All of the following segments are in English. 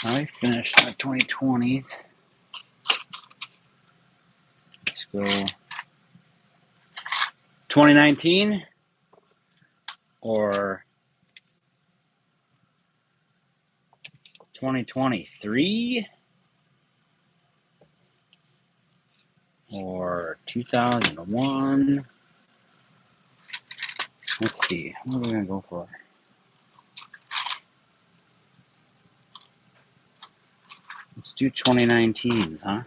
I finished my 2020s. Let's go 2019 or 2023 or 2001. Let's see, what are we going to go for? Let's do 2019s, huh?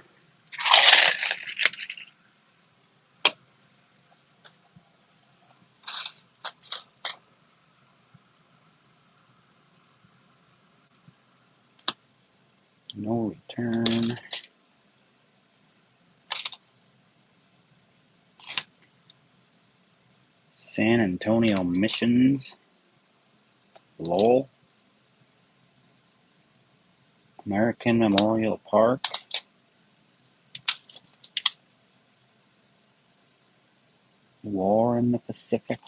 No return. San Antonio Missions. Lowell. American Memorial Park. War in the Pacific.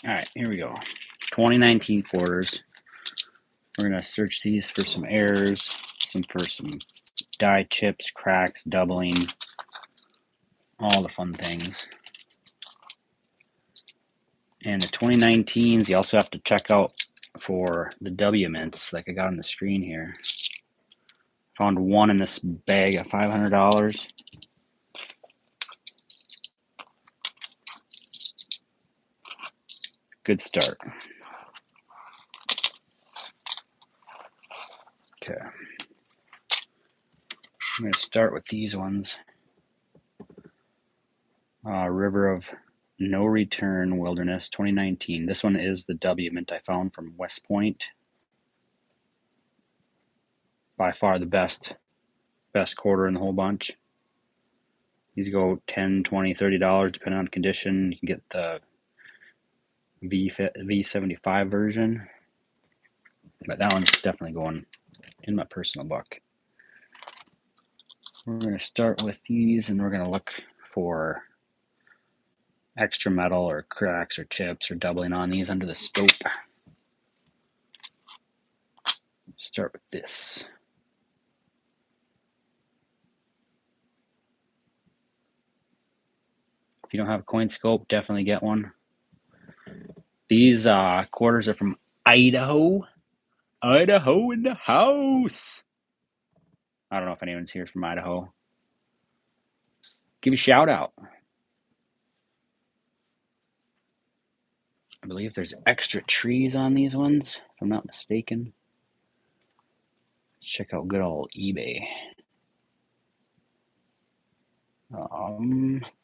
Alright, here we go. 2019 quarters. We're going to search these for some errors, for some die chips, cracks, doubling, all the fun things. And the 2019s, you also have to check out for the W mints, like I got on the screen here. Found one in this bag at $500. Good start. Okay. I'm going to start with these ones. River of No Return Wilderness 2019. This one is the W mint I found from West Point. By far the best quarter in the whole bunch. These go $10, $20, $30 depending on condition. You can get the V75 version, but that one's definitely going in my personal buck. We're going to start with these and we're going to look for extra metal or cracks or chips or doubling on these under the scope. Start with this. If you don't have a coin scope, definitely get one. These quarters are from Idaho. Idaho in the house. I don't know if anyone's here from Idaho. Give a shout out. I believe there's extra trees on these ones, if I'm not mistaken. Let's check out good old eBay.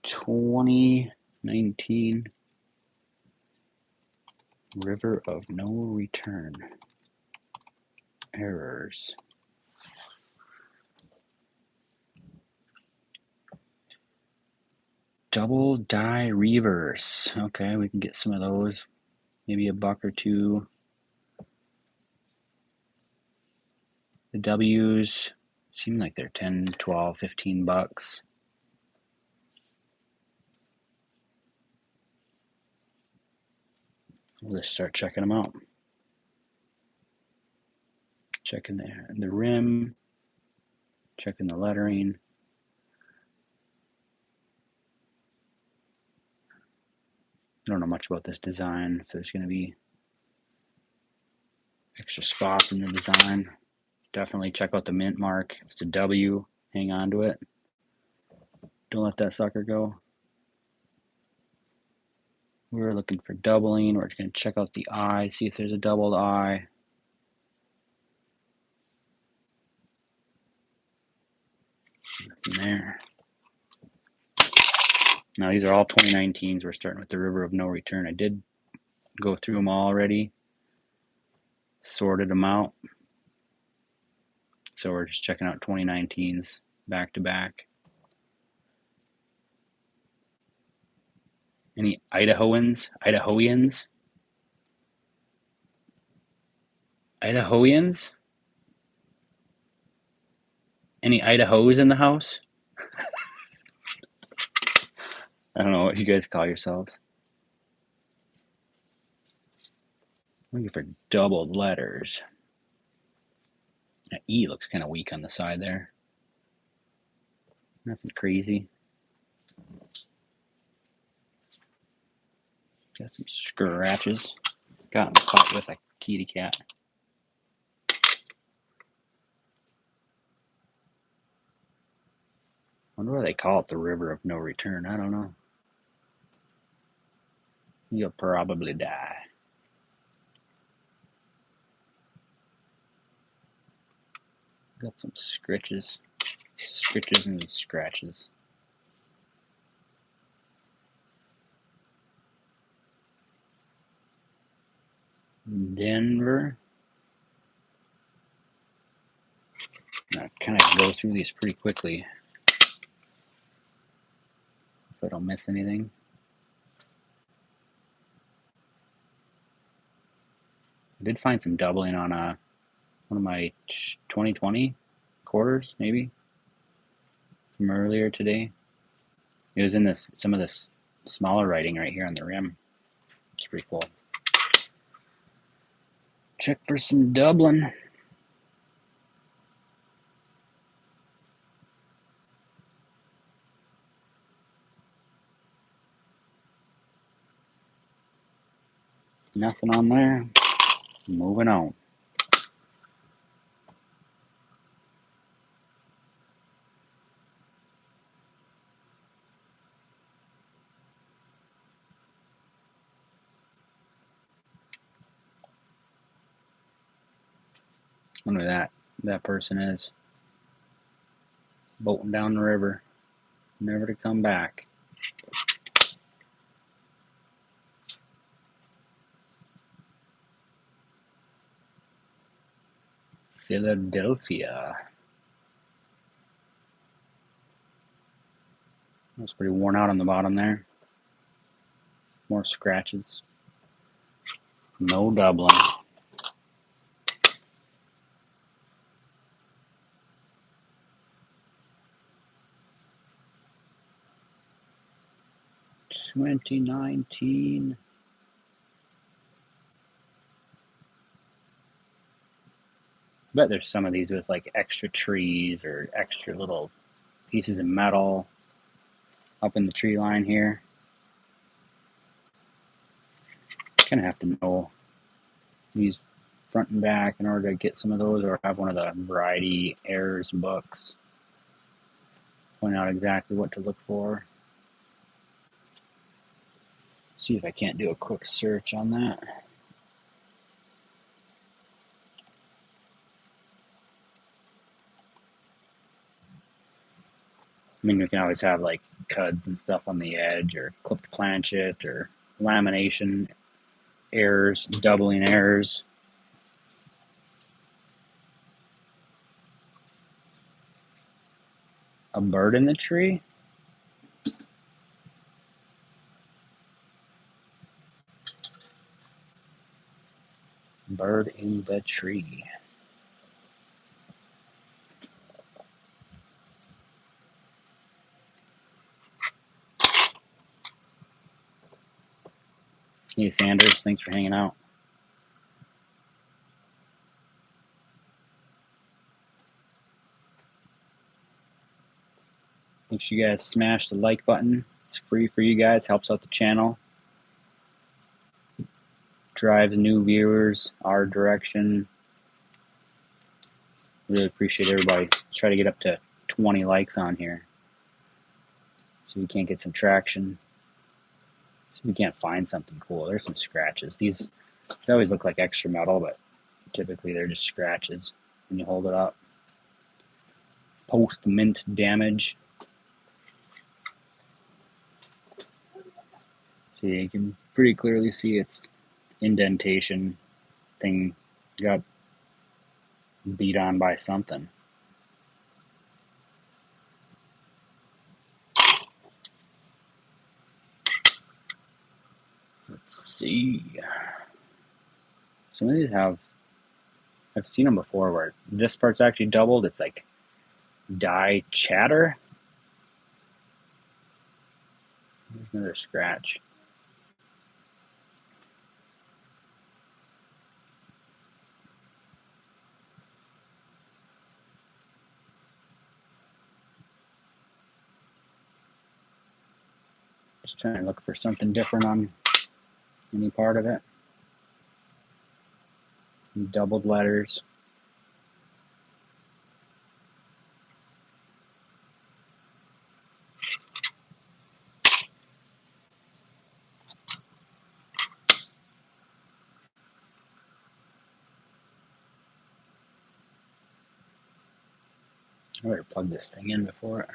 2019 River of no return. Errors. Double die reverse. Okay, we can get some of those. Maybe a buck or two. The W's seem like they're 10, 12, 15 bucks. We'll just start checking them out. Checking the rim. Checking the lettering. I don't know much about this design, if there's going to be extra spots in the design. Definitely check out the mint mark. If it's a W, hang on to it. Don't let that sucker go. We're looking for doubling. We're just going to check out the eye, see if there's a doubled eye. Nothing there. Now these are all 2019s. We're starting with the River of No Return. I did go through them all already, sorted them out. So we're just checking out 2019s back to back. Any Idahoans? Idahoians? Idahoians? Any Idahos in the house? I don't know what you guys call yourselves. Looking for doubled letters. That E looks kind of weak on the side there. Nothing crazy. Got some scratches. Got caught with a kitty cat. Wonder why they call it the River of No Return. I don't know. You'll probably die. Got some scritches. Scritches and scratches. Denver. I kind of go through these pretty quickly if I don't miss anything. I did find some doubling on one of my 2020 quarters, maybe from earlier today. It was in some of this smaller writing right here on the rim. It's pretty cool. Check for some doubling. Nothing on there. Moving on. Wonder who that person is. Boating down the river, never to come back. Philadelphia. That's pretty worn out on the bottom there. More scratches. No doubling. $20.19. I bet there's some of these with like extra trees or extra little pieces of metal up in the tree line here. Kind of have to know these front and back in order to get some of those, or have one of the variety errors books point out exactly what to look for. See if I can't do a quick search on that. I mean, we can always have like cuds and stuff on the edge, or clipped planchet, or lamination errors, doubling errors. A bird in the tree? Bird in the tree. Hey Sanders, thanks for hanging out. Make sure you guys smash the like button. It's free for you guys, helps out the channel. Drives new viewers our direction. Really appreciate everybody. Try to get up to 20 likes on here so we can't get some traction. So we can't find something cool. There's some scratches. These they always look like extra metal, but typically they're just scratches when you hold it up. Post mint damage. So you can pretty clearly see its indentation thing got beat on by something. Let's see. Some of these I've seen them before where this part's actually doubled. It's like die chatter. There's another scratch. Just trying to look for something different on any part of it. Doubled letters. I better plug this thing in before it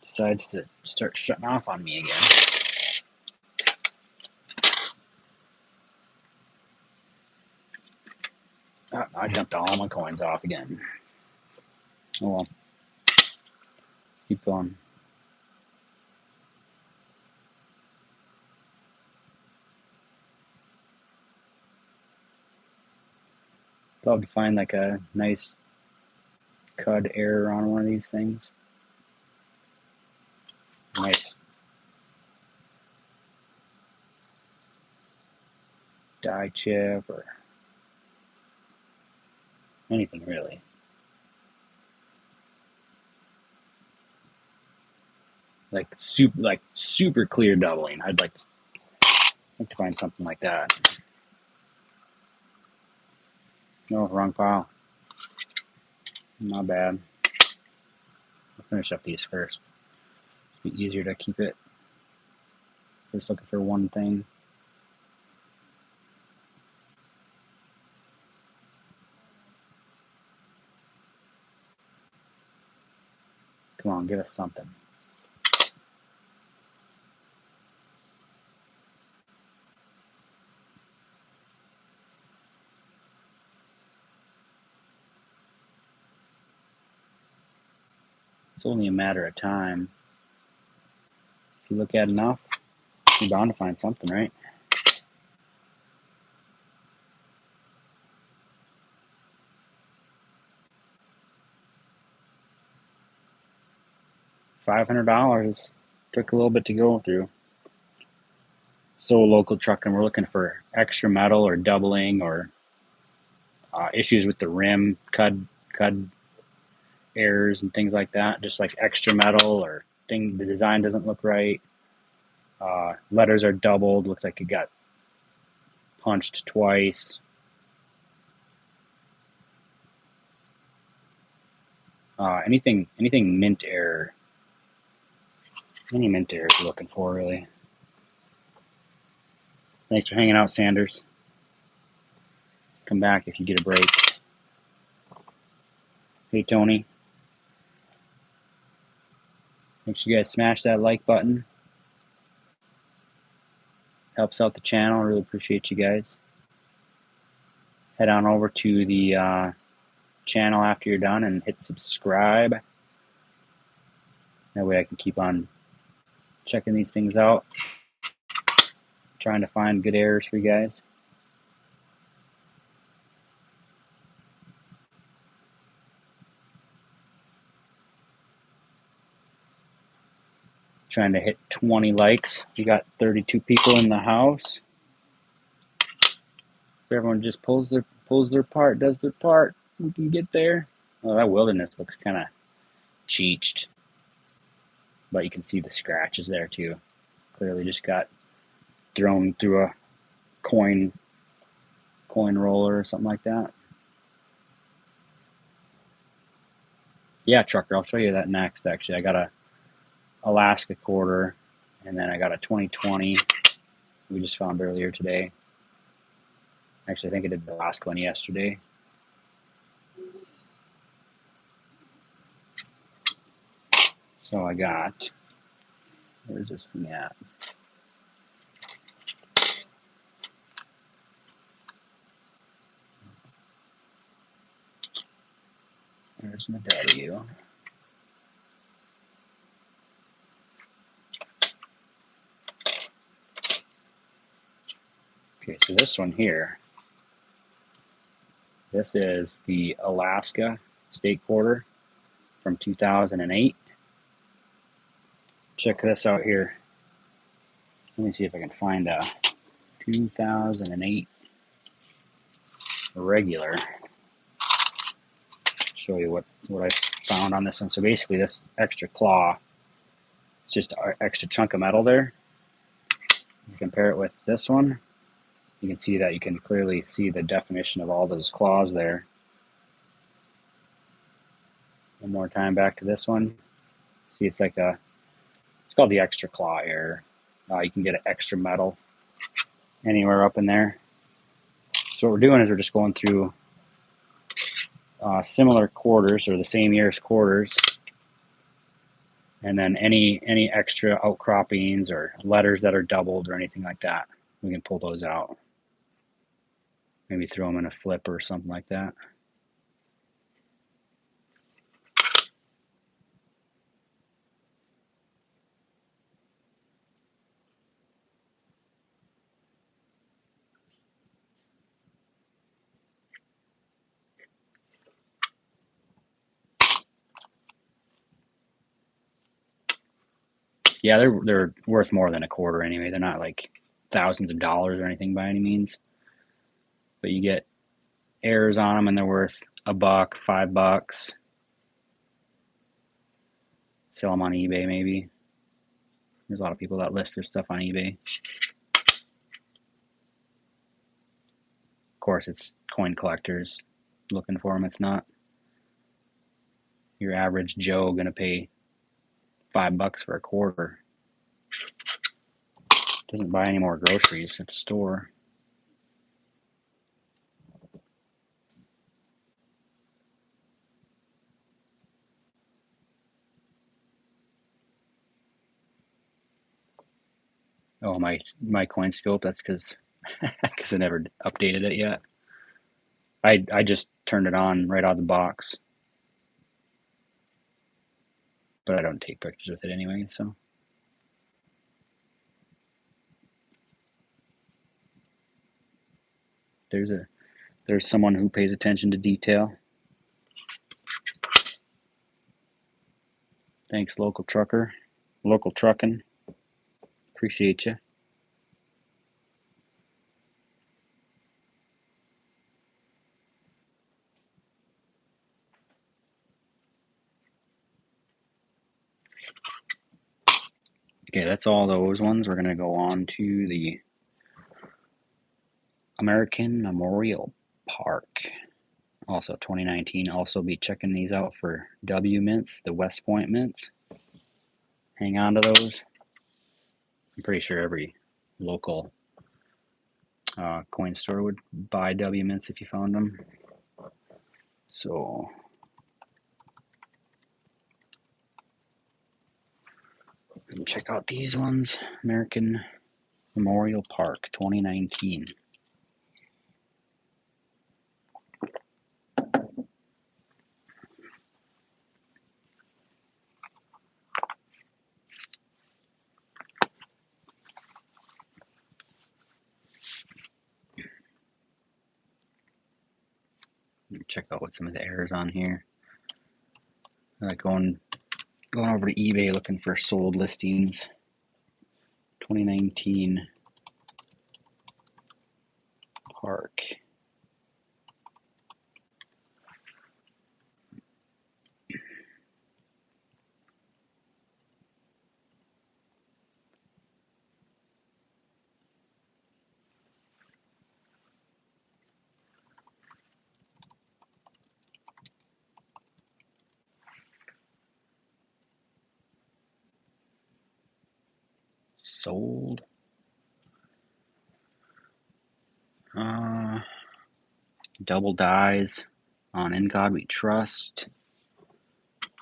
decides to start shutting off on me again. Oh, I dumped all my coins off again. Oh well. Keep going. Probably find like a nice cud error on one of these things. Nice die chip or anything really. Like super clear doubling. I'd like to find something like that. No, wrong pile. Not bad. I'll finish up these first. It'll be easier to keep it. Just looking for one thing. Come on, give us something. It's only a matter of time. If you look at enough, you're bound to find something, right? $500 took a little bit to go through. So local trucking, we're looking for extra metal or doubling or issues with the rim, cud errors and things like that. Just like extra metal or the design doesn't look right. Letters are doubled. Looks like it got punched twice. Anything mint error. Any mint errors you're looking for, really. Thanks for hanging out, Sanders. Come back if you get a break. Hey, Tony. Make sure you guys smash that like button. Helps out the channel. I really appreciate you guys. Head on over to the channel after you're done and hit subscribe. That way I can keep on checking these things out, trying to find good errors for you guys. Trying to hit 20 likes. We got 32 people in the house. If everyone just pulls their part, does their part, we can get there. Oh, that wilderness looks kind of cheeched, but you can see the scratches there too. Clearly just got thrown through a coin roller or something like that. Yeah, trucker, I'll show you that next. Actually, I got a Alaska quarter, and then I got a 2020 we just found earlier today. Actually, I think I did the last one yesterday. So I got, where's this thing at? There's my W. Okay, so this one here, this is the Alaska state quarter from 2008. Check this out here. Let me see if I can find a 2008 regular. Show you what I found on this one. So basically this extra claw, it's just an extra chunk of metal there. You compare it with this one, you can see that you can clearly see the definition of all those claws there. One more time back to this one. See, it's like it's called the extra claw error. You can get an extra metal anywhere up in there. So what we're doing is we're just going through similar quarters or the same year's quarters, and then any extra outcroppings or letters that are doubled or anything like that, we can pull those out. Maybe throw them in a flip or something like that. Yeah, they're worth more than a quarter anyway. They're not like thousands of dollars or anything by any means, but you get errors on them and they're worth $1, $5. Sell them on eBay maybe. There's a lot of people that list their stuff on eBay. Of course, it's coin collectors looking for them. It's not your average Joe gonna pay $5 for a quarter. Doesn't buy any more groceries at the store. Oh, my coin scope. That's because I never updated it yet. I just turned it on right out of the box, but I don't take pictures with it anyway. So there's someone who pays attention to detail. Thanks, local trucker, local trucking. Appreciate you. Okay, that's all those ones. We're gonna go on to the American Memorial Park. Also 2019. Also be checking these out for W mints, the West Point mints. Hang on to those. I'm pretty sure every local coin store would buy W mints if you found them. So check out these ones. American Memorial Park 2019. Check out what some of the errors on here. I like going over to eBay looking for sold listings. 2019 Park. Sold. Double dies on In God We Trust.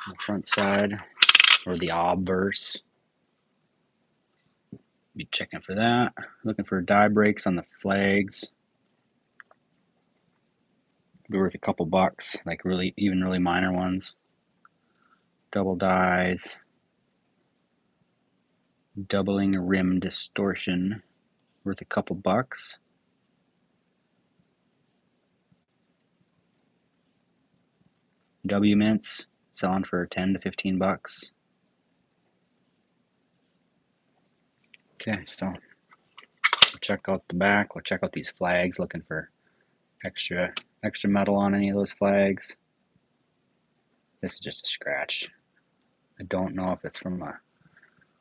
On the front side, or the obverse. Be checking for that. Looking for die breaks on the flags. Be worth a couple bucks, like really minor ones. Double dies. Doubling rim distortion, worth a couple bucks. W mints selling for 10 to 15 bucks. Okay, so we'll check out the back. We'll check out these flags, looking for extra metal on any of those flags. This is just a scratch. I don't know if it's from a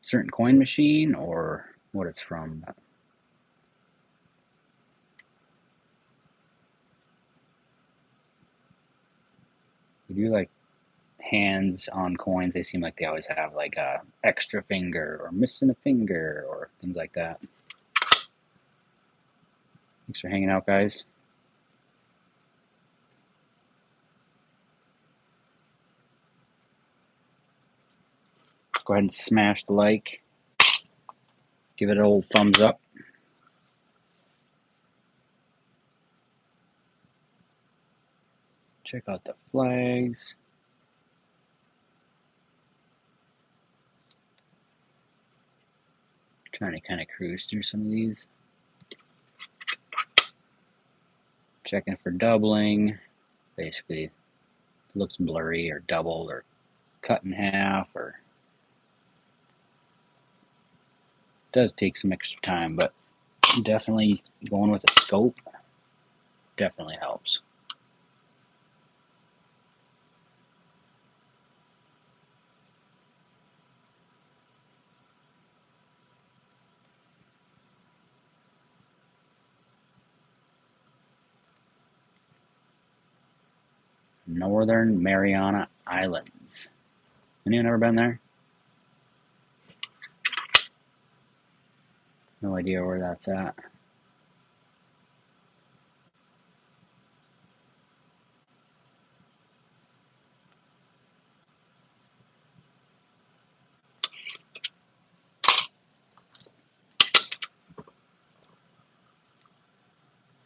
certain coin machine or what it's from. If you like hands on coins, they seem like they always have like a extra finger or missing a finger or things like that. Thanks for hanging out, guys. Go ahead and smash the like. Give it an old thumbs up. Check out the flags. Trying to kind of cruise through some of these. Checking for doubling. Basically, looks blurry or doubled or cut in half, or does take some extra time, but definitely going with a scope definitely helps. Northern Mariana Islands. Anyone ever been there? No idea where that's at.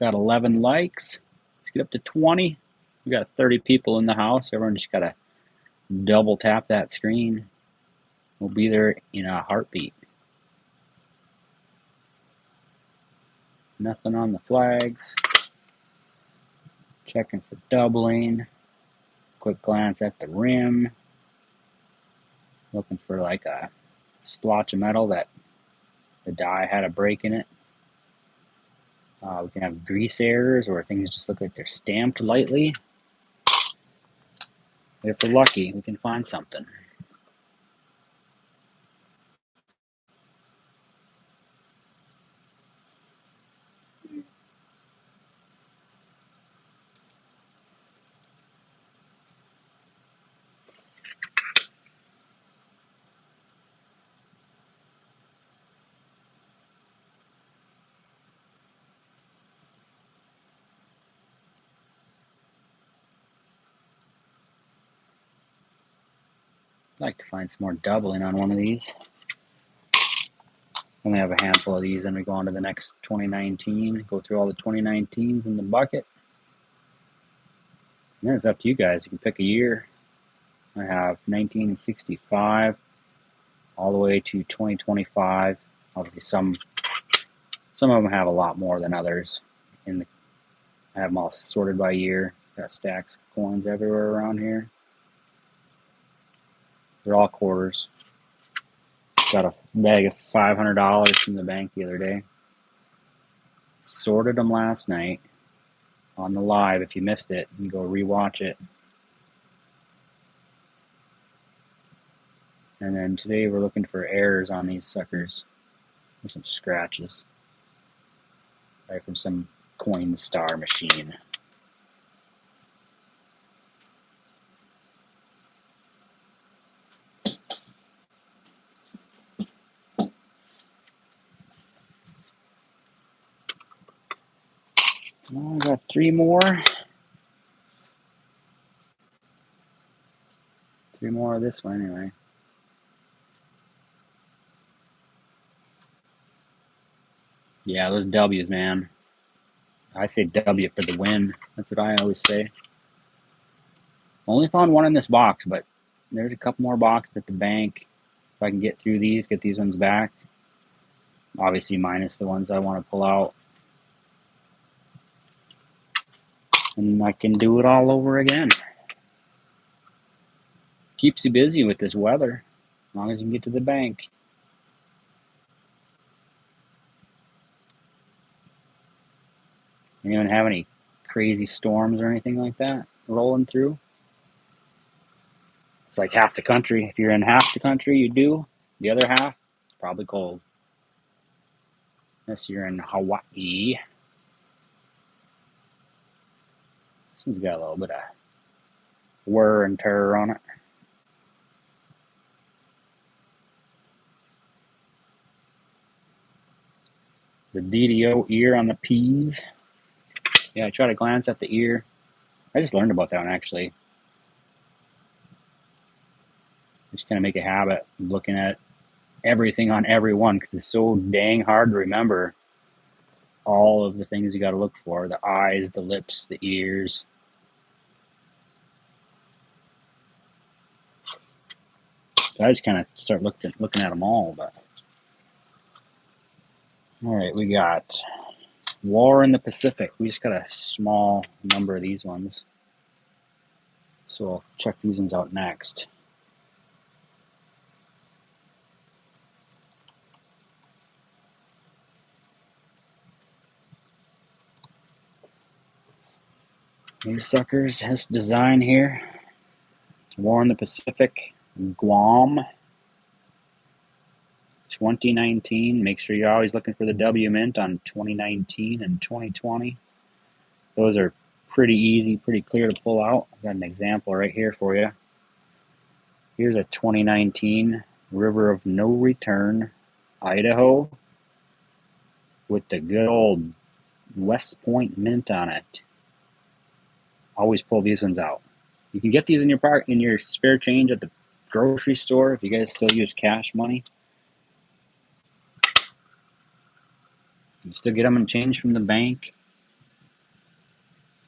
Got 11 likes. Let's get up to 20. We got 30 people in the house. Everyone just gotta double tap that screen. We'll be there in a heartbeat. Nothing on the flags. Checking for doubling. Quick glance at the rim. Looking for like a splotch of metal that the die had a break in it. We can have grease errors where things just look like they're stamped lightly. If we're lucky, we can find something. I'd like to find some more doubling on one of these. Only have a handful of these, then we go on to the next 2019. Go through all the 2019s in the bucket. And then it's up to you guys. You can pick a year. I have 1965 all the way to 2025. Obviously, some of them have a lot more than others. I have them all sorted by year. Got stacks of coins everywhere around here. They're all quarters. Got a bag of $500 from the bank the other day. Sorted them last night on the live. If you missed it, you can go rewatch it. And then today we're looking for errors on these suckers. There's some scratches. Right from some coin star machine. Well, I got 3 more. 3 more of this one anyway. Yeah, those W's, man. I say W for the win. That's what I always say. Only found one in this box, but there's a couple more boxes at the bank. If I can get through these, get these ones back. Obviously minus the ones I want to pull out. And I can do it all over again. Keeps you busy with this weather, as long as you can get to the bank. Anyone have any crazy storms or anything like that rolling through? It's like half the country. If you're in half the country, you do. The other half, it's probably cold. Unless you're in Hawaii. This one's got a little bit of whir and tear on it. The DDO ear on the peas. Yeah, I try to glance at the ear. I just learned about that one, actually. Just kind of make a habit of looking at everything on every one because it's so dang hard to remember all of the things you got to look for. The eyes, the lips, the ears. So I just kind of start looking at them all. But all right, we got War in the Pacific. We just got a small number of these ones. So I'll check these ones out next. These suckers, this design here. War in the Pacific, Guam, 2019. Make sure you're always looking for the W mint on 2019 and 2020. Those are pretty easy, pretty clear to pull out. I've got an example right here for you. Here's a 2019 River of No Return, Idaho, with the good old West Point mint on it. Always pull these ones out. You can get these in your spare change at the grocery store if you guys still use cash money. You still get them in change from the bank.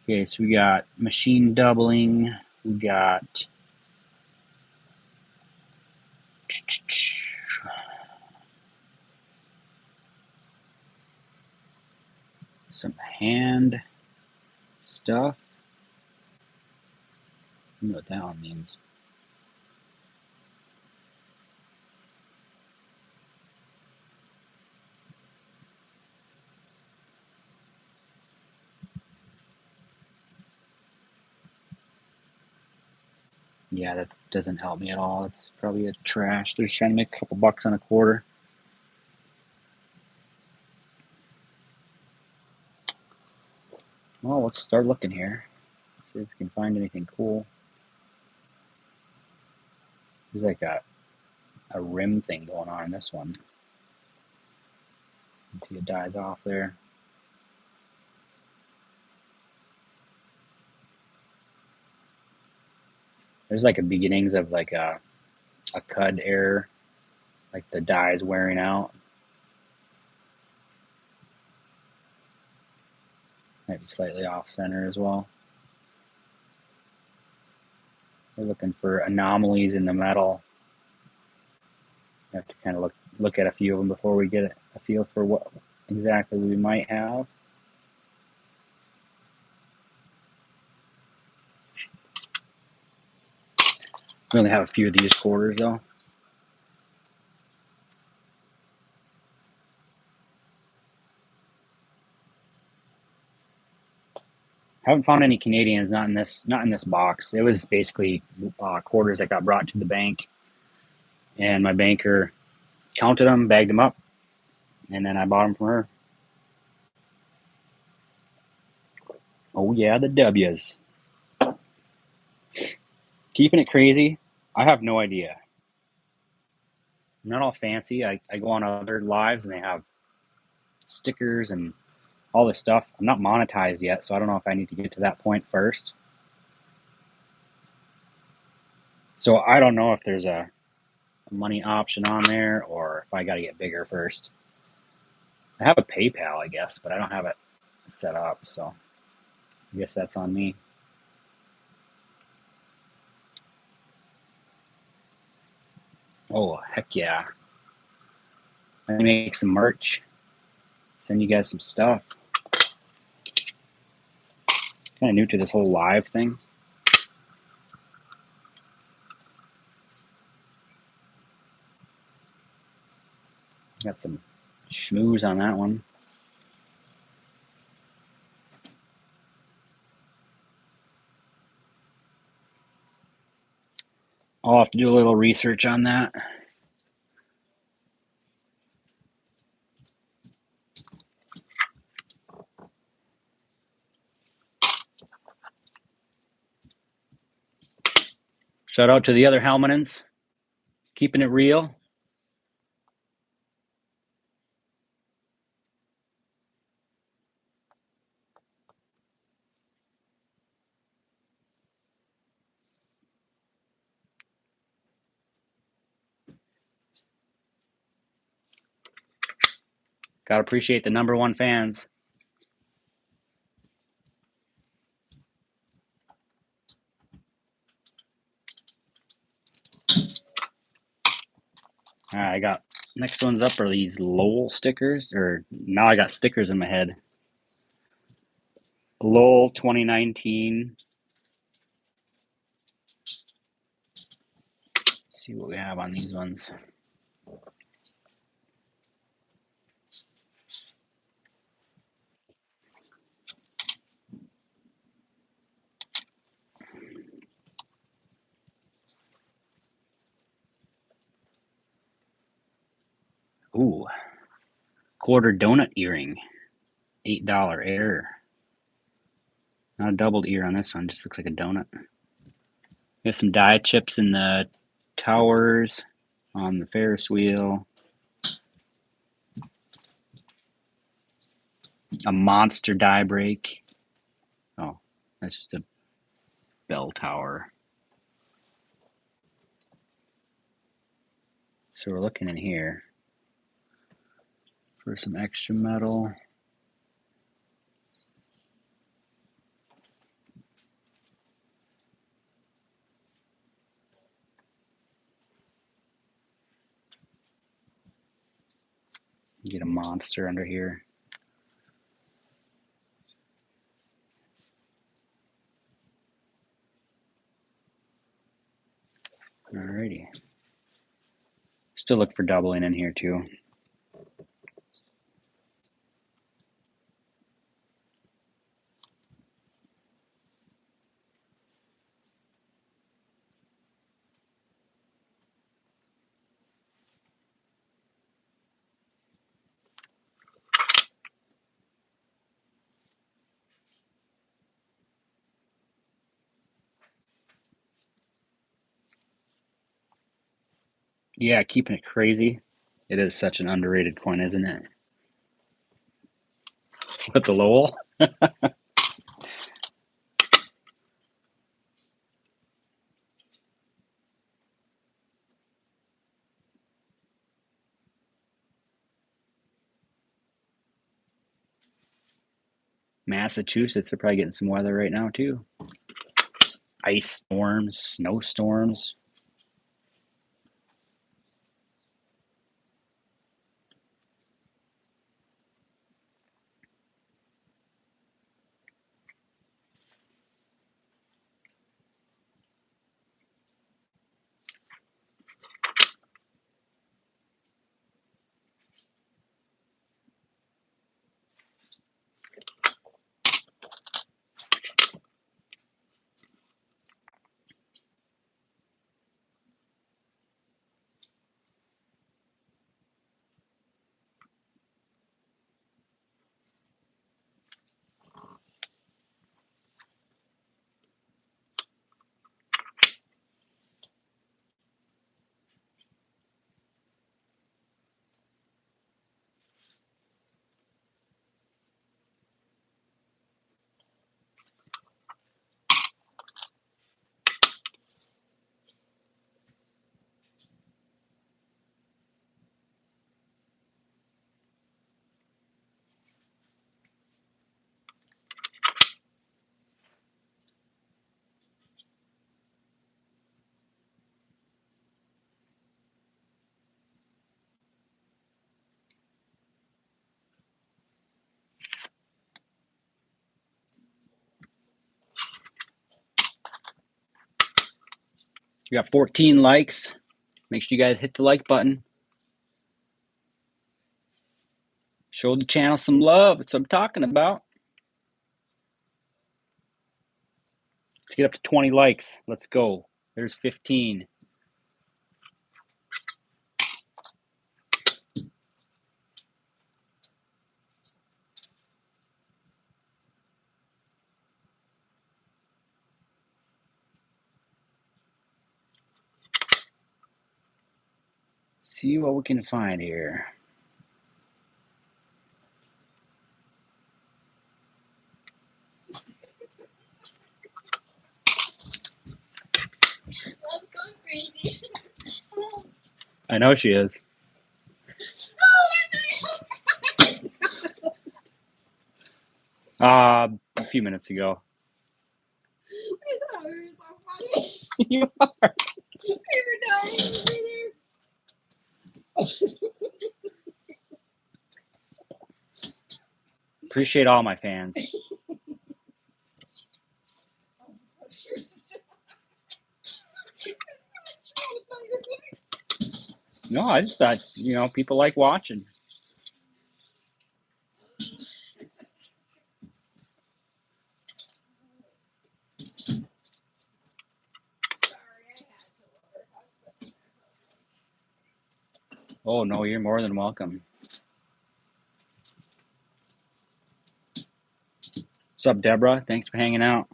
Okay, so we got machine doubling. We got some hand stuff. I don't know what that one means. Yeah, that doesn't help me at all. It's probably a trash. They're just trying to make a couple bucks on a quarter. Well, let's start looking here. See if we can find anything cool. There's like a rim thing going on in this one. You can see it dies off there. There's like a beginnings of like a cud error, like the die's wearing out. Might be slightly off center as well. We're looking for anomalies in the metal. We have to kind of look at a few of them before we get a feel for what exactly we might have. We only have a few of these quarters though. Haven't found any Canadians. Not in this box. It was basically quarters that got brought to the bank, and my banker counted them, bagged them up, and then I bought them from her. Oh yeah, the W's. Keeping it crazy. I have no idea. I'm not all fancy. I go on other lives and they have stickers and all this stuff. I'm not monetized yet, so I don't know if I need to get to that point first. So I don't know if there's a money option on there or if I got to get bigger first. I have a PayPal, I guess, but I don't have it set up, so I guess that's on me. Oh, heck yeah. I make some merch. Send you guys some stuff. Kind of new to this whole live thing. Got some schmooze on that one. I'll have to do a little research on that. Shout out to the other Helmanins, keeping it real. Gotta appreciate the #1 fans. All right, I got next ones up are these Lowell stickers, or now I got stickers in my head. Lowell 2019. Let's see what we have on these ones. Ooh, quarter donut earring, $8 error. Not a doubled ear on this one, just looks like a donut. We have some die chips in the towers on the Ferris wheel. A monster die break. Oh, that's just a bell tower. So we're looking in here for some extra metal. Get a monster under here. Alrighty. Still look for doubling in here too. Yeah, keeping it crazy. It is such an underrated coin, isn't it? With the Lowell. Massachusetts, they're probably getting some weather right now too. Ice storms, snowstorms. We got 14 likes. Make sure you guys hit the like button. Show the channel some love. That's what I'm talking about. Let's get up to 20 likes. Let's go. There's 15. See what we can find here. I'm going crazy. I know she is. A few minutes ago. I thought we were so funny. You are. We were dying over there. Appreciate all my fans. No, I just thought, you know, people like watching. Oh, no, you're more than welcome. What's up, Deborah? Thanks for hanging out.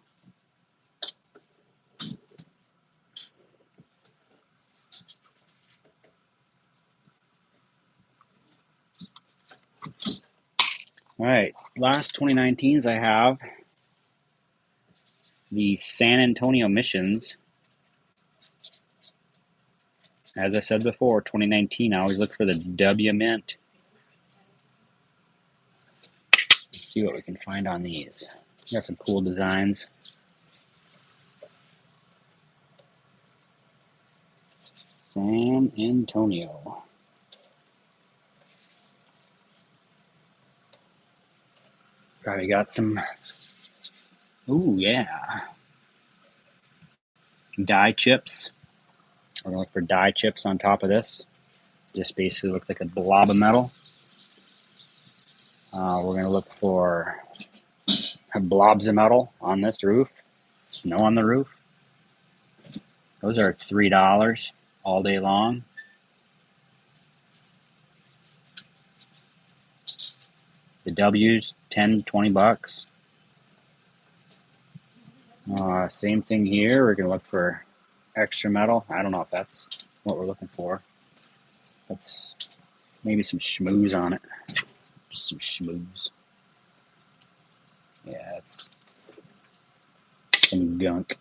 All right, last 2019s I have the San Antonio Missions. As I said before, 2019, I always look for the W Mint. Let's see what we can find on these. Got some cool designs. San Antonio. Probably got some, ooh, yeah, die chips. We're gonna look for die chips on top of this. Just basically looks like a blob of metal. We're gonna look for blobs of metal on this roof. Snow on the roof. Those are $3 all day long. The W's, 10, 20 bucks. Same thing here. We're gonna look for extra metal. I don't know if that's what we're looking for. That's maybe some schmooze on it. Just some schmooze. Yeah, it's some gunk.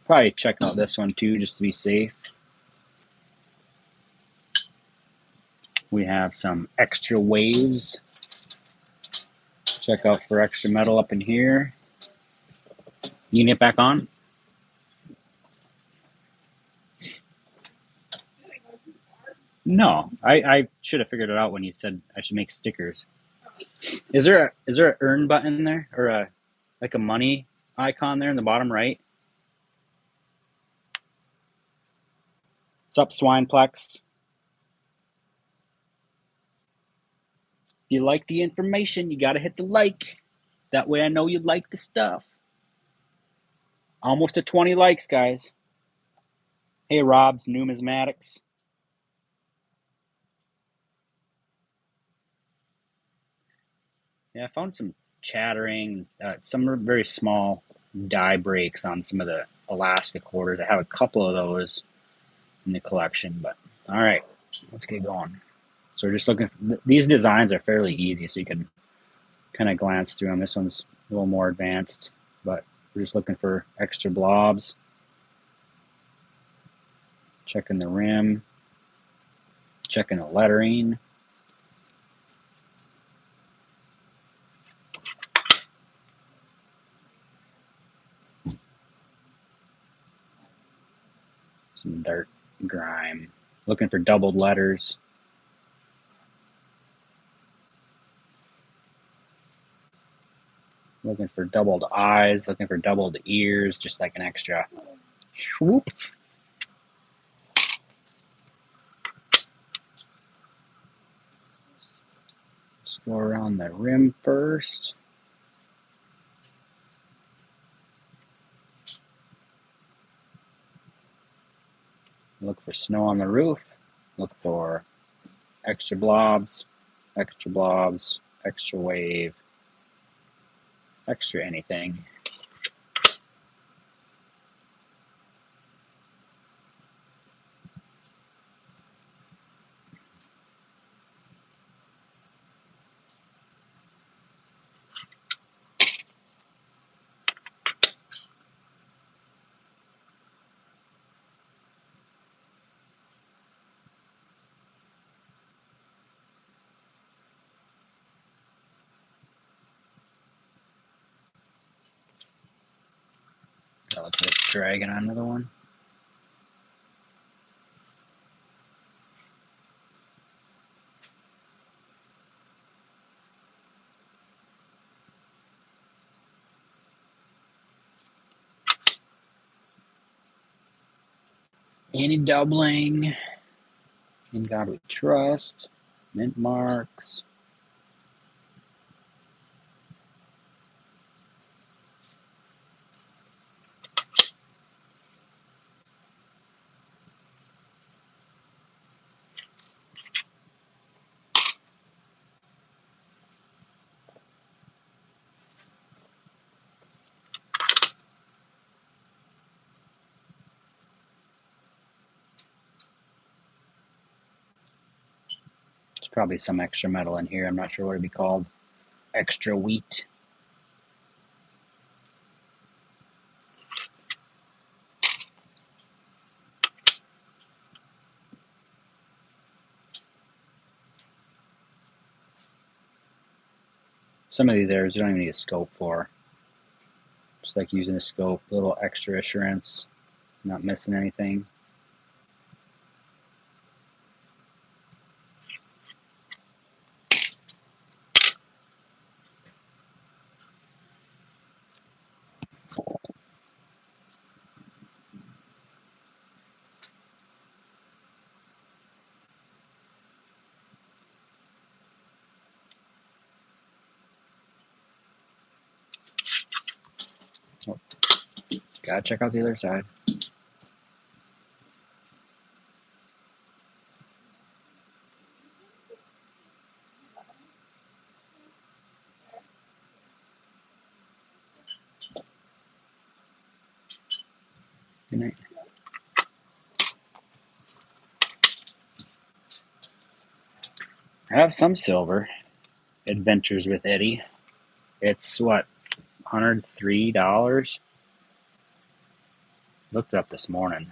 Probably check out this one too, just to be safe. We have some extra waves. Check out for extra metal up in here. You can get back on? No, I should have figured it out when you said I should make stickers. Is there an earn button there, or a like a money icon there in the bottom right? What's up, Swineplex? If you like the information, you gotta hit the like. That way I know you like the stuff. Almost to 20 likes, guys. Hey, Rob's Numismatics. Yeah, I found some chattering, some very small die breaks on some of the Alaska quarters. I have a couple of those in the collection, but all right, let's get going. So we're just looking for, these designs are fairly easy, so you can kind of glance through them. This one's a little more advanced, but we're just looking for extra blobs. Checking the rim, checking the lettering. Some dirt grime. Looking for doubled letters. Looking for doubled eyes, looking for doubled ears, just like an extra swoop. Let's go around the rim first. Look for snow on the roof. Look for extra blobs, extra wave, extra anything. Let's drag on another one. Any doubling. In God we trust. Mint marks. There's probably some extra metal in here. I'm not sure what it'd be called. Extra wheat. Some of these areas you don't even need a scope for. Just like using a scope, a little extra assurance, not missing anything. Oh, gotta check out the other side. Good night. I have some silver. Adventures with Eddie. It's what, $103? Looked it up this morning.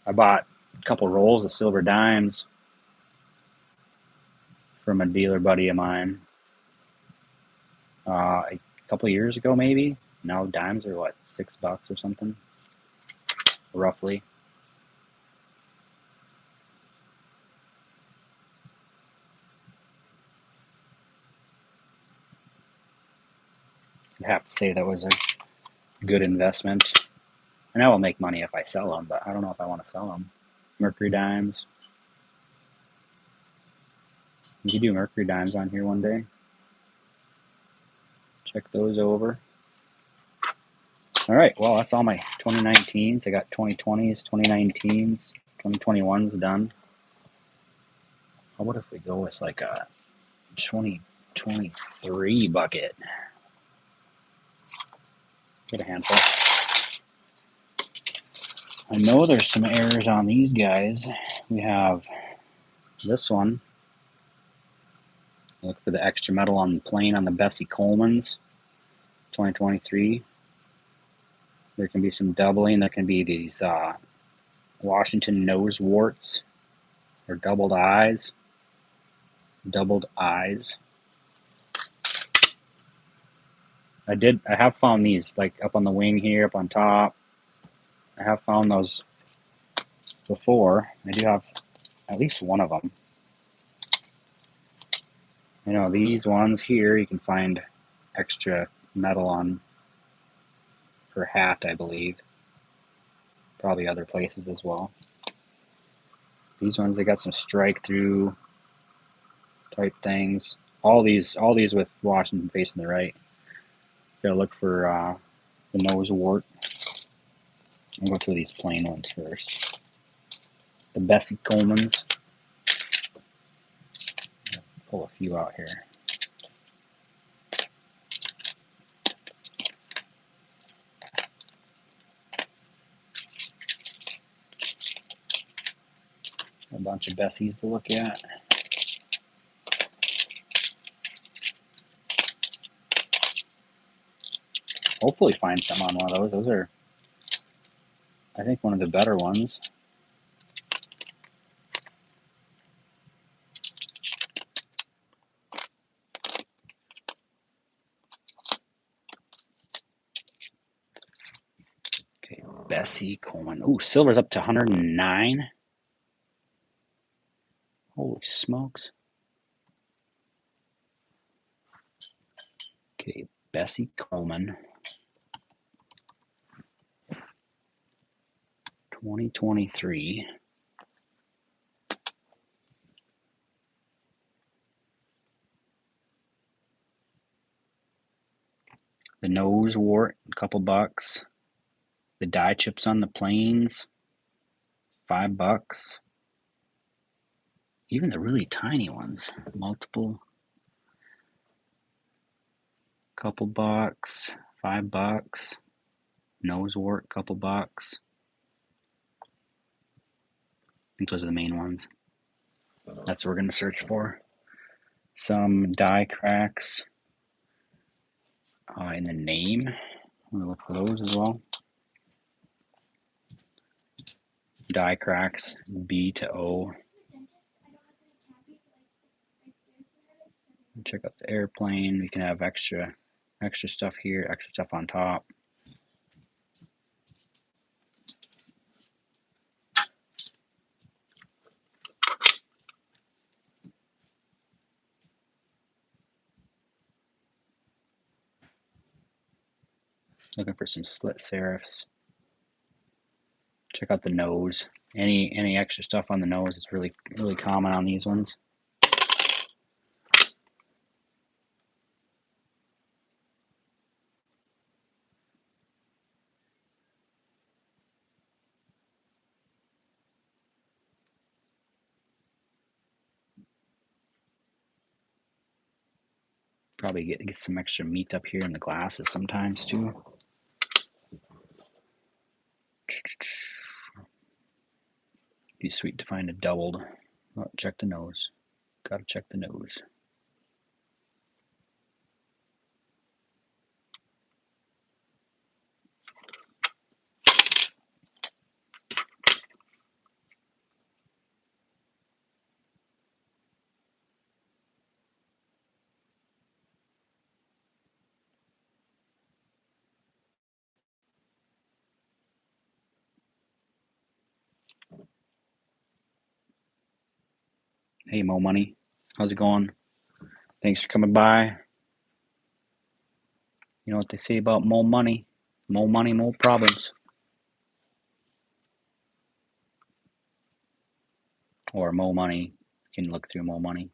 I bought a couple rolls of silver dimes. from a dealer buddy of mine a couple of years ago, maybe. Now dimes are what, $6 or something, roughly. I have to say that was a good investment. And I will make money if I sell them, but I don't know if I want to sell them. Mercury dimes. You could do Mercury dimes on here one day. Check those over. All right, well, that's all my 2019s. I got 2020s, 2019s, 2021s done. What if we go with like a 2023 bucket? Get a handful. I know there's some errors on these guys. We have this one. Look for the extra metal on the plane on the Bessie Coleman's 2023. There can be some doubling. There can be these Washington nose warts or doubled eyes. Doubled eyes. I have found these like up on the wing here, up on top. I have found those before. I do have at least one of them. You know, these ones here, you can find extra metal on her hat, I believe. Probably other places as well. These ones, they got some strike through type things. All these with Washington facing the right. Gotta look for the nose wart. I'll go through these plain ones first. The Bessie Coleman's. Pull a few out here. A bunch of Bessies to look at. Hopefully find some on one of those. Those are, I think, one of the better ones. Okay, Bessie Coleman. Ooh, silver's up to 109. Holy smokes. Okay, Bessie Coleman. 2023. The nose wart, a couple bucks. The die chips on the planes, $5. Even the really tiny ones, multiple, couple bucks, $5. Nose wart, couple bucks. I think those are the main ones. That's what we're going to search for. Some die cracks in the name. I'm going to look for those as well. Die cracks, B to O. Check out the airplane. We can have extra stuff here, extra stuff on top. Looking for some split serifs. Check out the nose. Any extra stuff on the nose is really common on these ones. Probably get some extra meat up here in the glasses sometimes too. Be sweet to find a doubled. Oh, check the nose. Gotta check the nose. Hey, Mo Money. How's it going? Thanks for coming by. You know what they say about Mo Money? Mo Money, Mo Problems. Or Mo Money. You can look through Mo Money.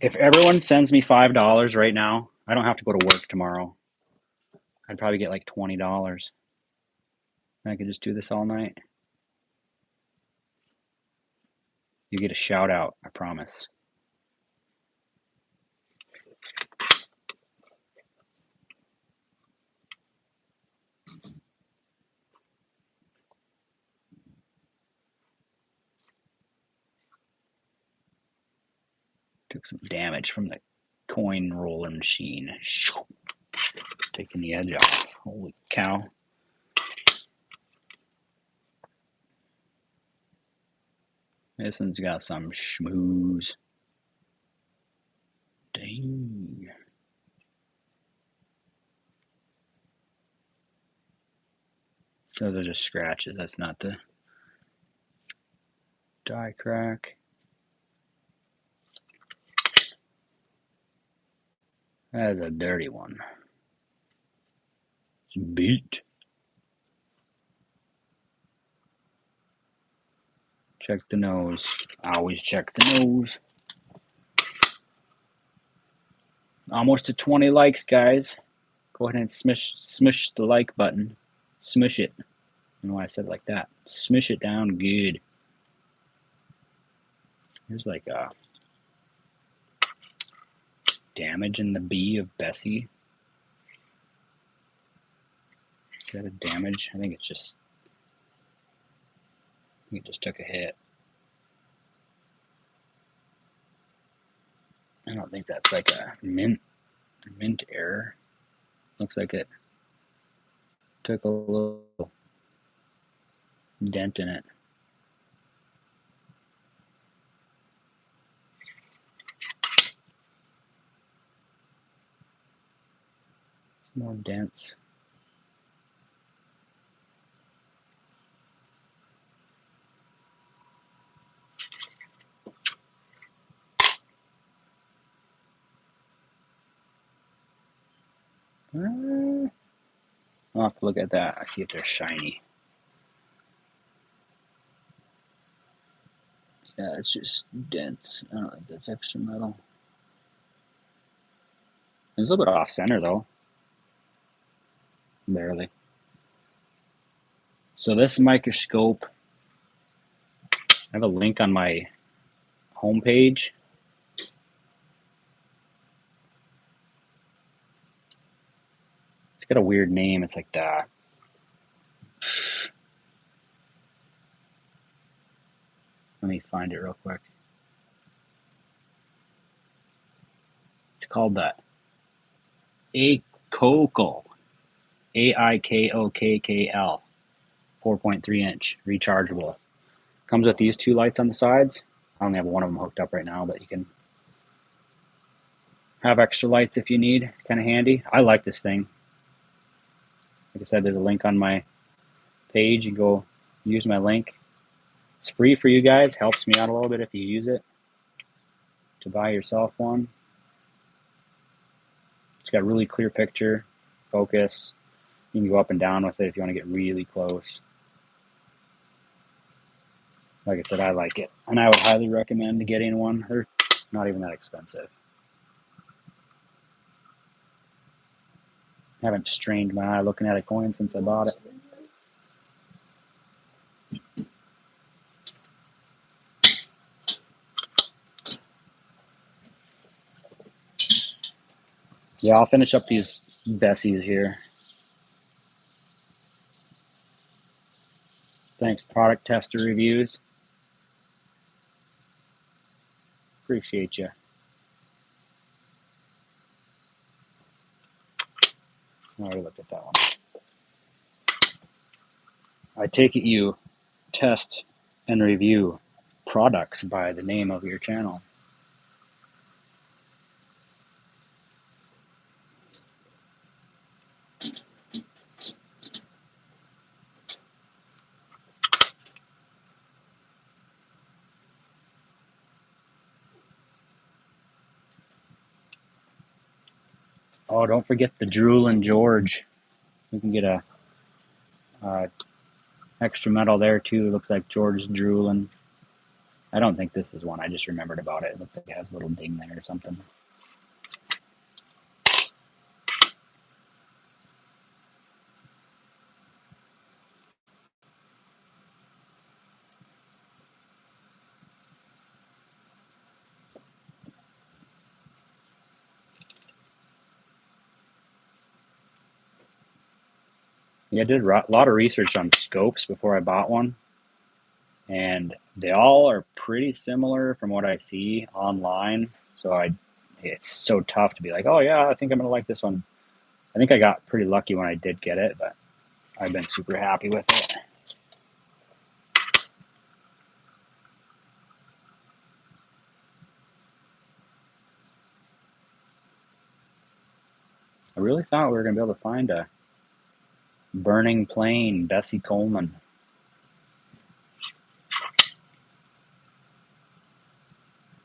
If everyone sends me $5 right now, I don't have to go to work tomorrow. I'd probably get like $20. I could just do this all night. You get a shout out, I promise. Took some damage from the coin roller machine. Taking the edge off. Holy cow. This one's got some schmooze. Dang. Those are just scratches. That's not the die crack. That is a dirty one. It's beat. Check the nose. I always check the nose. Almost to 20 likes, guys. Go ahead and smush the like button. Smush it. I don't know why I said it like that. Smush it down good. Here's like a damage in the B of Bessie. Is that a damage? I think it just took a hit. I don't think that's like a mint error. Looks like it took a little dent in it. More dents. I'll have to look at that. I see if they're shiny. Yeah, it's just dents. I don't think that's extra metal. It's a little bit off center though. Barely. So this microscope, I have a link on my homepage. It's got a weird name. It's like that. Let me find it real quick. It's called the Aikokl. AIKOKKL. 4.3 inch rechargeable. Comes with these two lights on the sides. I only have one of them hooked up right now, but you can have extra lights if you need. It's kind of handy. I like this thing. Like I said, there's a link on my page. You go use my link. It's free for you guys. Helps me out a little bit if you use it to buy yourself one. It's got really clear picture, focus. You can go up and down with it if you want to get really close. Like I said, I like it. And I would highly recommend getting one. They're not even that expensive. I haven't strained my eye looking at a coin since I bought it. Yeah, I'll finish up these Bessies here. Thanks, product tester reviews. Appreciate you. I already looked at that one. I take it you test and review products by the name of your channel. Oh, don't forget the Droolin' George. You can get a extra metal there too. Looks like George drooling. I don't think this is one. I just remembered about it. It looks like it has a little ding there or something. Yeah, I did a lot of research on scopes before I bought one, and they all are pretty similar from what I see online. So it's so tough to be like, oh yeah, I think I'm gonna like this one. I think I got pretty lucky when I did get it, but I've been super happy with it. I really thought we were gonna be able to find a Burning Plain Bessie Coleman.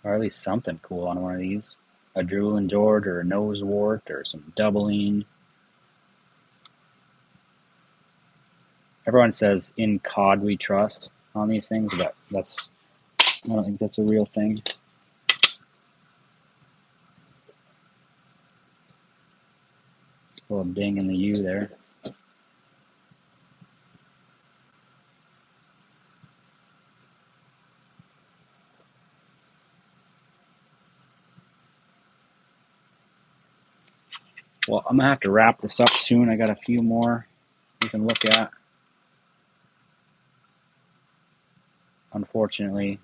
Or at least something cool on one of these. A Droolin' George or a Nosewort or some doubling. Everyone says in COD we trust on these things, but I don't think that's a real thing. A little ding in the U there. Well, I'm gonna have to wrap this up soon. I got a few more we can look at. Unfortunately,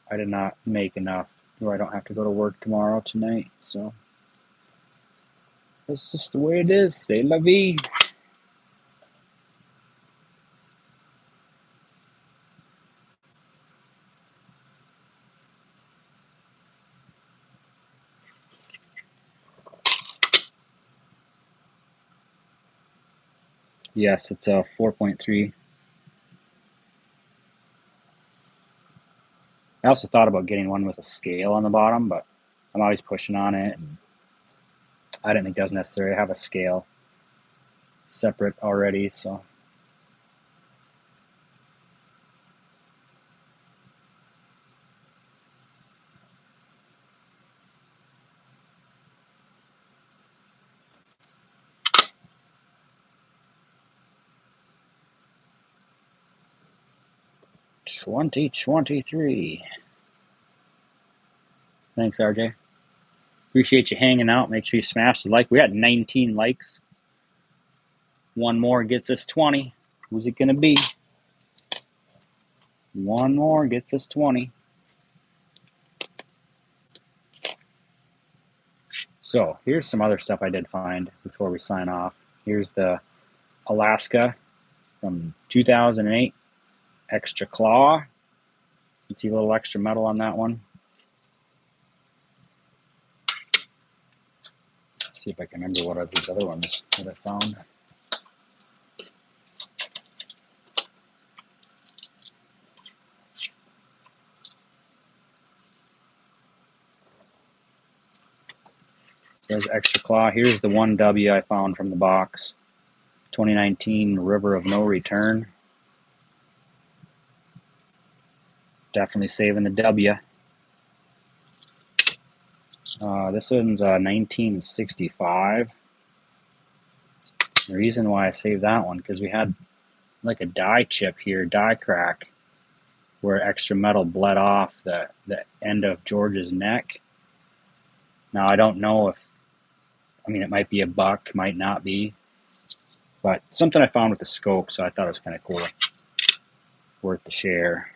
I did not make enough where I don't have to go to work tomorrow tonight, so that's just the way it is. C'est la vie. Yes, it's a 4.3. I also thought about getting one with a scale on the bottom, but I'm always pushing on it, and I didn't think that was necessary. I have a scale separate already, so. $20.23. Thanks, RJ. Appreciate you hanging out. Make sure you smash the like. We got 19 likes. One more gets us 20. Who's it going to be? One more gets us 20. So here's some other stuff I did find before we sign off. Here's the Alaska from 2008 extra claw. You can see a little extra metal on that one. See if I can remember what are these other ones that I found. There's extra claw. Here's the 1W I found from the box. 2019 River of No Return. Definitely saving the W. This one's 1965. The reason why I saved that one, because we had like a die chip here, die crack, where extra metal bled off the end of George's neck. Now I don't know if, it might be a buck, might not be, but something I found with the scope, so I thought it was kind of cool. worth the share.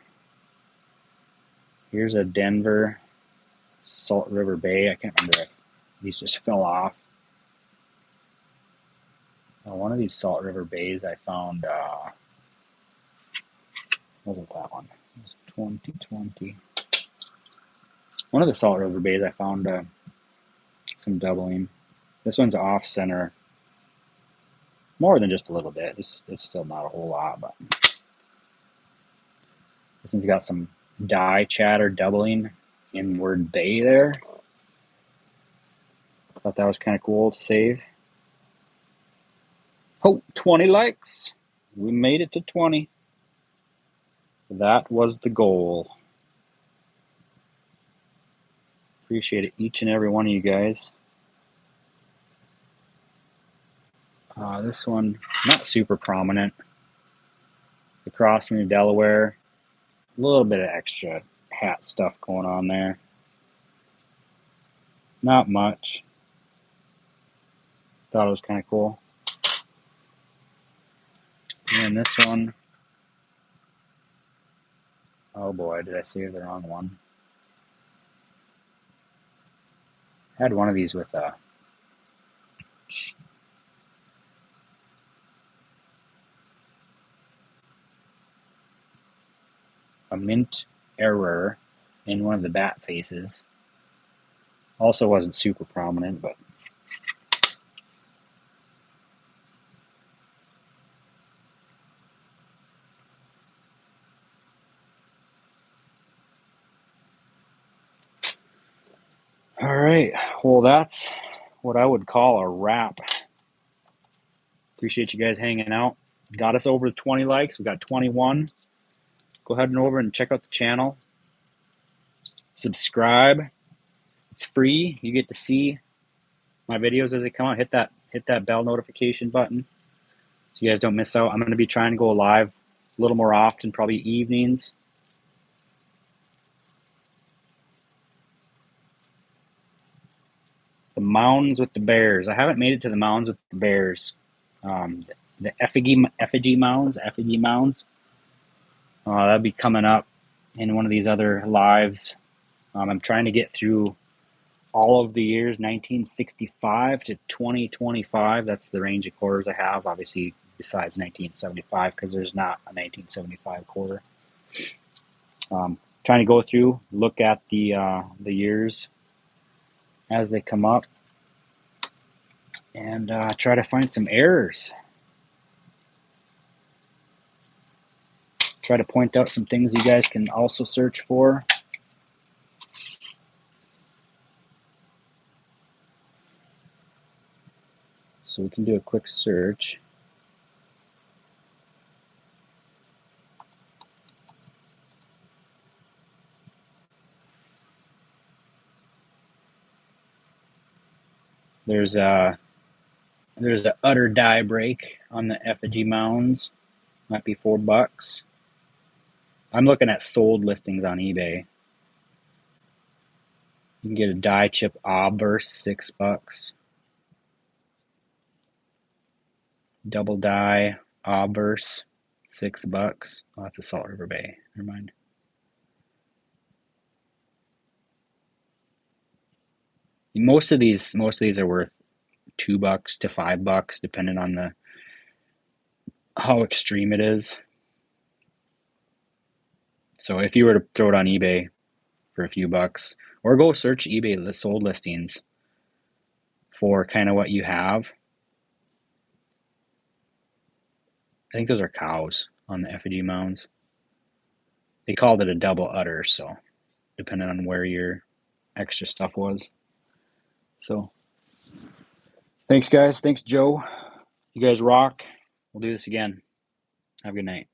Here's a Denver Salt River Bay. I can't remember if these just fell off. One of these Salt River Bays I found, wasn't that one? It was 2020. One of the Salt River Bays I found some doubling. This one's off center more than just a little bit. It's still not a whole lot, but this one's got some die chatter doubling inward bay there. Thought that was kind of cool to save. Oh, 20 likes. We made it to 20. That was the goal. Appreciate it, each and every one of you guys. This one, not super prominent. Across from Delaware. A little bit of extra hat stuff going on there. Not much. Thought it was kind of cool. And this one, oh boy, did I save the wrong one. I had one of these with a mint error in one of the bat faces. Also wasn't super prominent, but all right. Well, that's what I would call a wrap. Appreciate you guys hanging out. Got us over 20 likes. We got 21. Go ahead and over and check out the channel. Subscribe. It's free. You get to see my videos as they come out. Hit that bell notification button so you guys don't miss out. I'm going to be trying to go live a little more often, probably evenings. The mounds with the bears. I haven't made it to the mounds with the bears. The effigy mounds. That'll be coming up in one of these other lives. I'm trying to get through all of the years 1965 to 2025. That's the range of quarters I have, obviously, besides 1975, because there's not a 1975 quarter. Trying to go through, look at the years as they come up, and try to find some errors. Try to point out some things you guys can also search for. So we can do a quick search. There's a utter die break on the effigy mounds. Might be $4. I'm looking at sold listings on eBay. You can get a die chip obverse, $6. Double die obverse, $6. Oh, that's a Salt River Bay. Never mind. Most of these are worth $2 to $5, depending on how extreme it is. So if you were to throw it on eBay for a few bucks, or go search eBay sold listings for kind of what you have. I think those are cows on the effigy mounds. They called it a double udder, so depending on where your extra stuff was. So thanks, guys. Thanks, Joe. You guys rock. We'll do this again. Have a good night.